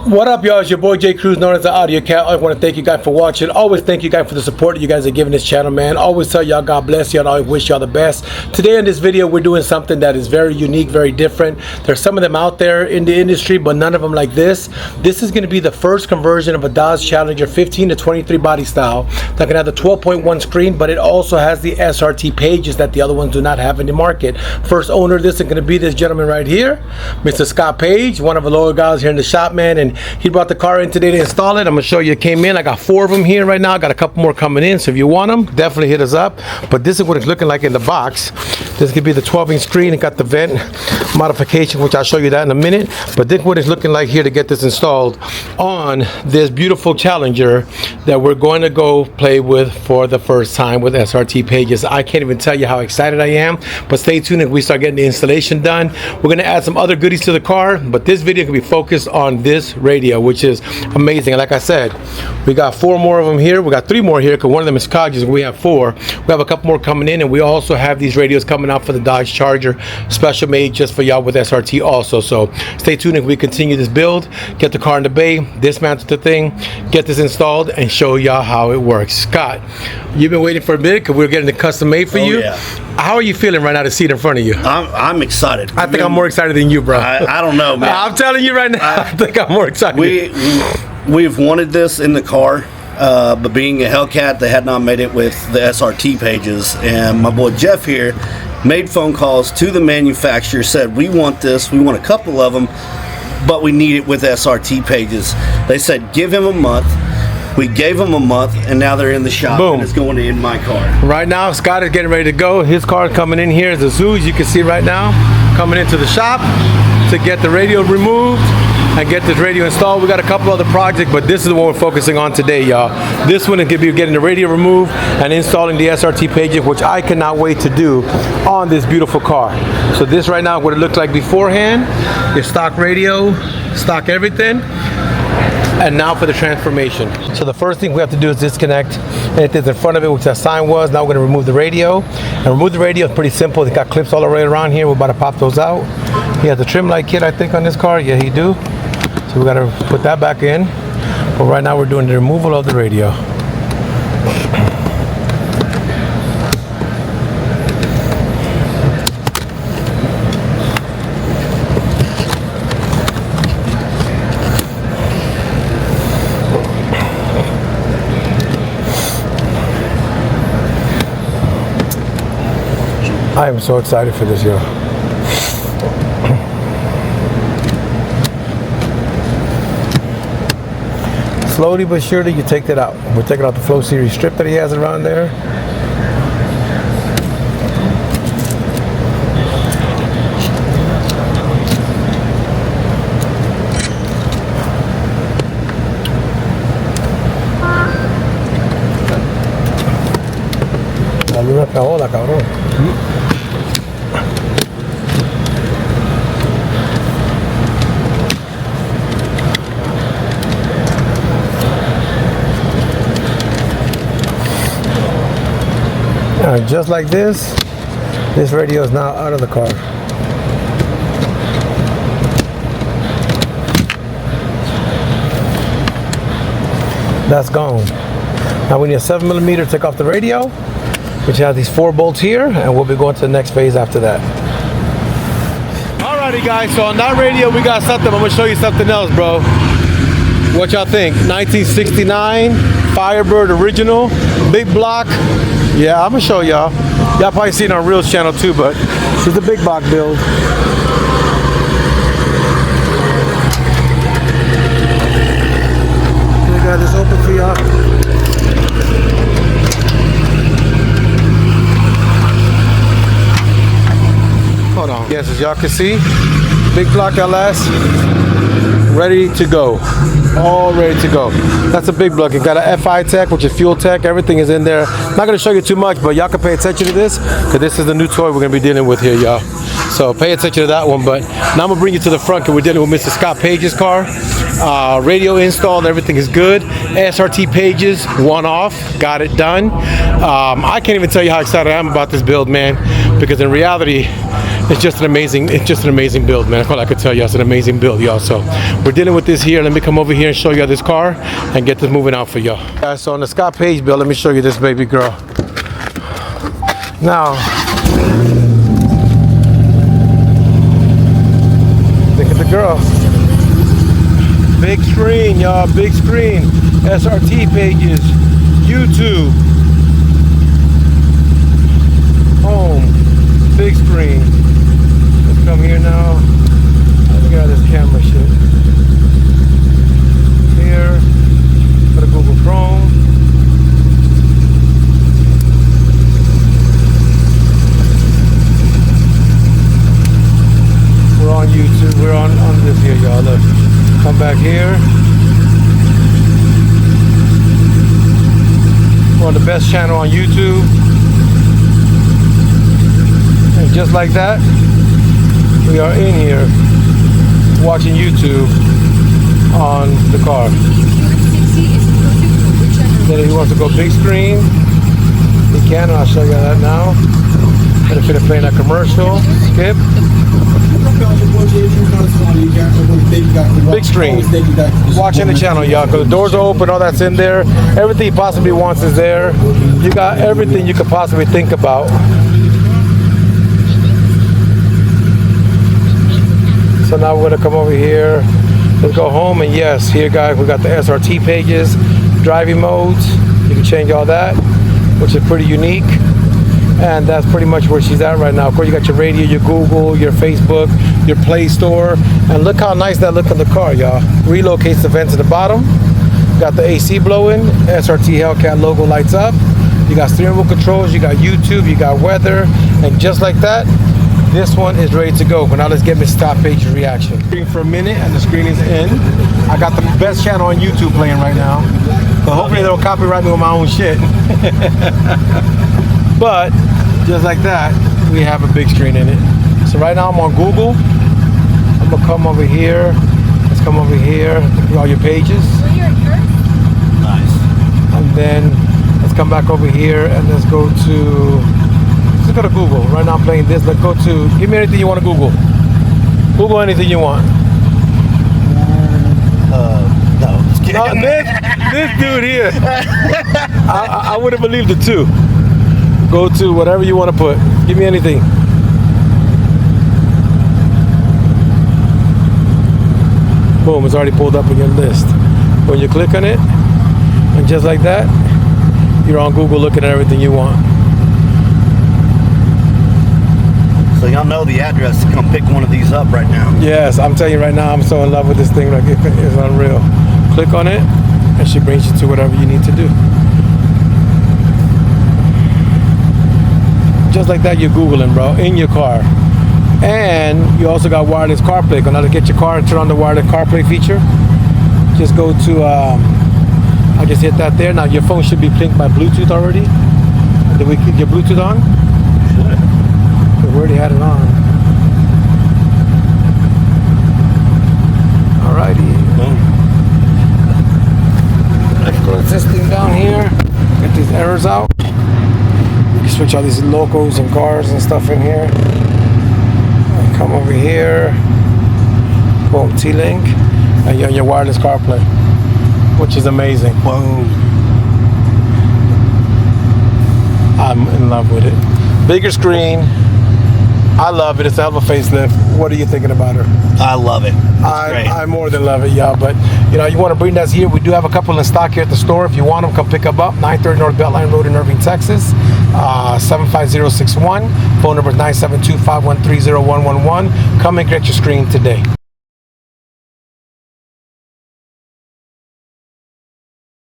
What up, y'all? It's your boy J Cruz, known as the AUDIOZONE. I want to thank you guys for watching. Always thank you guys for the support that you guys are giving this channel, man. Always tell y'all God bless you and I always wish y'all the best. Today in this video, we're doing something that is very unique, very different. There's some of them out there in the industry, but none of them like this. This is going to be the first conversion of a Dodge Challenger 15 to 23 body style that can have the 12.1 screen, but it also has the SRT pages that the other ones do not have in the market. First owner of this is going to be this gentleman right here, Mr. Scott Page, one of the loyal guys here in the shop, man, and he brought the car in today to install it. I'm gonna show you it came in. I got 4 of them here right now. I got a couple more coming in, so if you want them, definitely hit us up. But this is what it's looking like in the box. This could be the 12-inch screen. It got the vent modification, which I'll show you that in a minute. But this is what it's looking like here to get this installed on this beautiful Challenger that we're going to go play with for the first time with SRT pages. I can't even tell you how excited I am, but stay tuned if we start getting the installation done. We're gonna add some other goodies to the car, but this video can be focused on this radio, which is amazing. And like I said, we got 4 more of them here. We got 3 more here because one of them is Coggs. We have 4. We have a couple more coming in, and we also have these radios coming out for the Dodge Charger, special made just for y'all with SRT also. So stay tuned if we continue this build, get the car in the bay, dismantle the thing, get this installed, and show y'all how it works. Scott, you've been waiting for a minute because we're getting it custom made for you. Yeah. How are you feeling right now to see it in front of you? I'm excited. I think I'm more excited than you, bro. I don't know, man. I'm telling you right now, I think I'm more excited. We've wanted this in the car, but being a Hellcat, they had not made it with the SRT pages. And my boy Jeff here made phone calls to the manufacturer, said, we want this, we want a couple of them, but we need it with SRT pages. They said, give him a month. We gave them a month, and now they're in the shop. Boom. And it's going in my car. Right now, Scott is getting ready to go. His car is coming in here. It's a Zoo, as you can see right now, coming into the shop to get the radio removed and get this radio installed. We got a couple other projects, but this is the one we're focusing on today, y'all. This one is going to be getting the radio removed and installing the SRT pages, which I cannot wait to do on this beautiful car. So this right now, what it looked like beforehand, your stock radio, stock everything. And now for the transformation. So the first thing we have to do is disconnect anything in front of it, which that sign was. Now we're gonna remove the radio. And remove the radio is pretty simple. It's got clips all the way around here. We're about to pop those out. He has a trim light kit, I think, on this car. Yeah, he do. So we gotta put that back in. But right now we're doing the removal of the radio. I am so excited for this, yo. Slowly but surely, you take that out. We're taking out the Flow Series strip that he has around there. La luna está hola, cabrón. And just like this radio is now out of the car. That's gone. Now we need a 7mm to take off the radio, which has these 4 bolts here, and we'll be going to the next phase after that. Alrighty guys, so on that radio we got something. I'm gonna show you something else, bro. What y'all think? 1969 Firebird original, big block. Yeah, I'm gonna show y'all. Y'all probably seen it on Reels channel too, but this is the big block build. We got this open for y'all. Hold on. Yes, as y'all can see, big block LS, ready to go. All ready to go. That's a big block. It got a FI tech, which is fuel tech. Everything is in there. I'm not gonna show you too much, but y'all can pay attention to this because this is the new toy we're gonna be dealing with here, y'all. So pay attention to that one. But now I'm gonna bring you to the front because we're dealing with Mr. Scott Page's car. Radio installed, everything is good. SRT pages, one off, got it done. I can't even tell you how excited I am about this build, man, because in reality, it's just an amazing build, man. That's all I could tell you. It's an amazing build, y'all. So we're dealing with this here. Let me come over here and show you this car and get this moving out for y'all. Guys, so on the Scott Page build, let me show you this baby girl. Now, look at the girl. Big screen, y'all, big screen. SRT pages, YouTube, home, big screen. Let's come here now. Look at this camera shit. Here, go to Google Chrome. We're on YouTube. We're on this here, y'all. Look. Come back here. We're on the best channel on YouTube. And just like that, we are in here watching YouTube on the car. Then if he wants to go big screen, he can, and I'll show you that now. And if it's playing a commercial, skip. Big screen. Watching the channel, y'all, because the doors are open, all that's in there. Everything he possibly wants is there. You got everything you could possibly think about. So now we're gonna come over here. Let's go home, and yes, here guys, we got the SRT pages, driving modes. You can change all that, which is pretty unique. And that's pretty much where she's at right now. Of course, you got your radio, your Google, your Facebook, your Play Store. And look how nice that looks on the car, y'all. Relocates the vents at the bottom. Got the AC blowing. SRT Hellcat logo lights up. You got steering wheel controls. You got YouTube. You got weather. And just like that, this one is ready to go. But now let's get Miss Top Page reaction. For a minute, and the screen is in. I got the best channel on YouTube playing right now. So hopefully they don't copyright me with my own shit. But just like that, we have a big screen in it. So right now I'm on Google. I'm gonna come over here. Let's come over here. Look at all your pages. Nice. And then let's come back over here and let's go to Google. Right now I'm playing this. Let's go to, give me anything you want to Google. Google anything you want. No, just kidding. This dude here. I would have believed it too. Go to whatever you want to put. Give me anything. Boom, it's already pulled up in your list. When you click on it, and just like that, you're on Google looking at everything you want. So y'all know the address to come pick one of these up right now. Yes, I'm telling you right now, I'm so in love with this thing, like it's unreal. Click on it, and she brings you to whatever you need to do. Just like that, you're Googling, bro, in your car. And you also got wireless CarPlay. Now to get your car and turn on the wireless CarPlay feature, just go to, I just hit that there. Now your phone should be linked by Bluetooth already. Did we keep your Bluetooth on? We already had it on. Alrighty. Let's close this thing down here. Get these errors out. Switch all these locos and cars and stuff in here. And come over here. Boom, T-Link. And you're on your wireless CarPlay, which is amazing. Boom. I'm in love with it. Bigger screen. I love it. It's a hell of a facelift. What are you thinking about her? I love it. I more than love it, y'all. But you know, you want to bring that here. We do have a couple in stock here at the store. If you want them, come pick them up. 930 North Beltline Road in Irving, Texas. 75061. Phone number is 972-513-0111. Come and get your screen today.